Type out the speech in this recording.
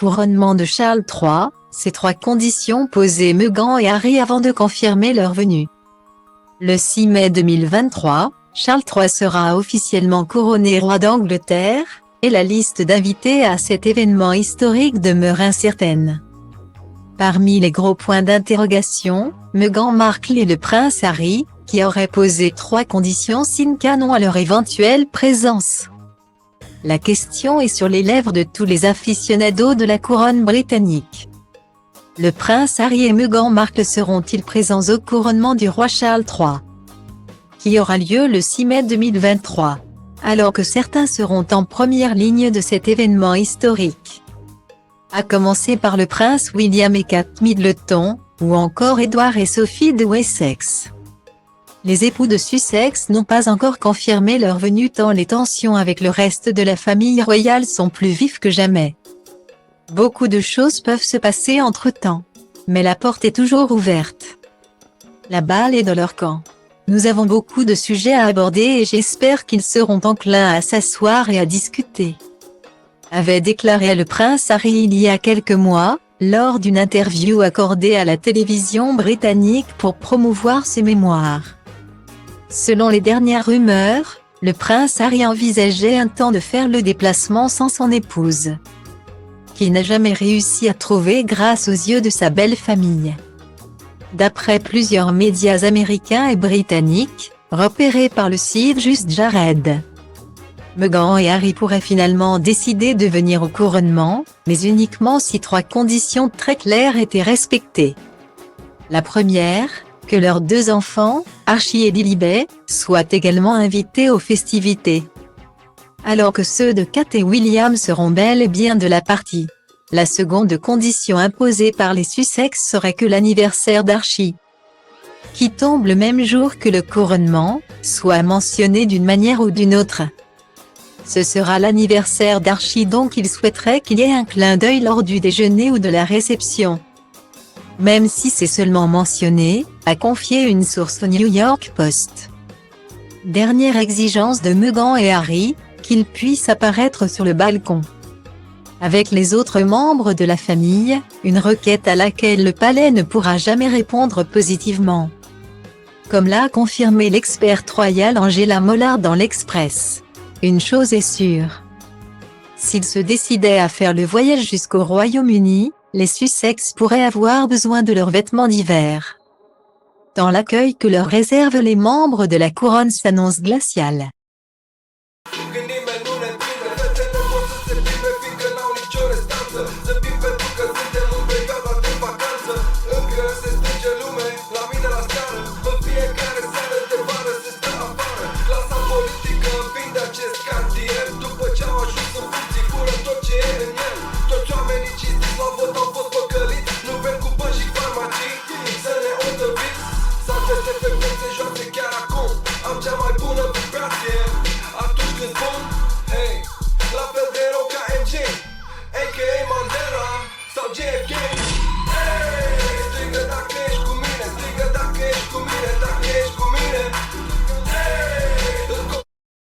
couronnement de Charles III, ces trois conditions posaient Meghan et Harry avant de confirmer leur venue. Le 6 mai 2023, Charles III sera officiellement couronné roi d'Angleterre, et la liste d'invités à cet événement historique demeure incertaine. Parmi les gros points d'interrogation, Meghan Markle et le prince Harry, qui auraient posé 3 conditions sine qua non à leur éventuelle présence. La question est sur les lèvres de tous les aficionados de la couronne britannique. Le prince Harry et Meghan Markle seront-ils présents au couronnement du roi Charles III, qui aura lieu le 6 mai 2023, alors que certains seront en première ligne de cet événement historique. À commencer par le prince William et Kate Middleton, ou encore Édouard et Sophie de Wessex. Les époux de Sussex n'ont pas encore confirmé leur venue tant les tensions avec le reste de la famille royale sont plus vives que jamais. Beaucoup de choses peuvent se passer entre-temps, mais la porte est toujours ouverte. La balle est dans leur camp. Nous avons beaucoup de sujets à aborder et j'espère qu'ils seront enclins à s'asseoir et à discuter, avait déclaré le prince Harry il y a quelques mois, lors d'une interview accordée à la télévision britannique pour promouvoir ses mémoires. Selon les dernières rumeurs, le prince Harry envisageait un temps de faire le déplacement sans son épouse, qu'il n'a jamais réussi à trouver grâce aux yeux de sa belle famille. D'après plusieurs médias américains et britanniques, repérés par le site Just Jared, Meghan et Harry pourraient finalement décider de venir au couronnement, mais uniquement si 3 conditions très claires étaient respectées. La première, que leurs 2 enfants, Archie et Lilibet, soient également invités aux festivités, alors que ceux de Kate et William seront bel et bien de la partie. La seconde condition imposée par les Sussex serait que l'anniversaire d'Archie, qui tombe le même jour que le couronnement, soit mentionné d'une manière ou d'une autre. Ce sera l'anniversaire d'Archie, donc il souhaiterait qu'il y ait un clin d'œil lors du déjeuner ou de la réception, même si c'est seulement mentionné, a confié une source au New York Post. Dernière exigence de Meghan et Harry, qu'ils puissent apparaître sur le balcon avec les autres membres de la famille, une requête à laquelle le palais ne pourra jamais répondre positivement, comme l'a confirmé l'experte royale Angela Mollard dans l'Express. Une chose est sûre. S'ils se décidaient à faire le voyage jusqu'au Royaume-Uni, les Sussex pourraient avoir besoin de leurs vêtements d'hiver, tant l'accueil que leur réservent les membres de la couronne s'annonce glacial. Am cea mai bună vibrație atunci când spun hey, la fel de rău ca MJ, a.k.a. Mandela sau JFK.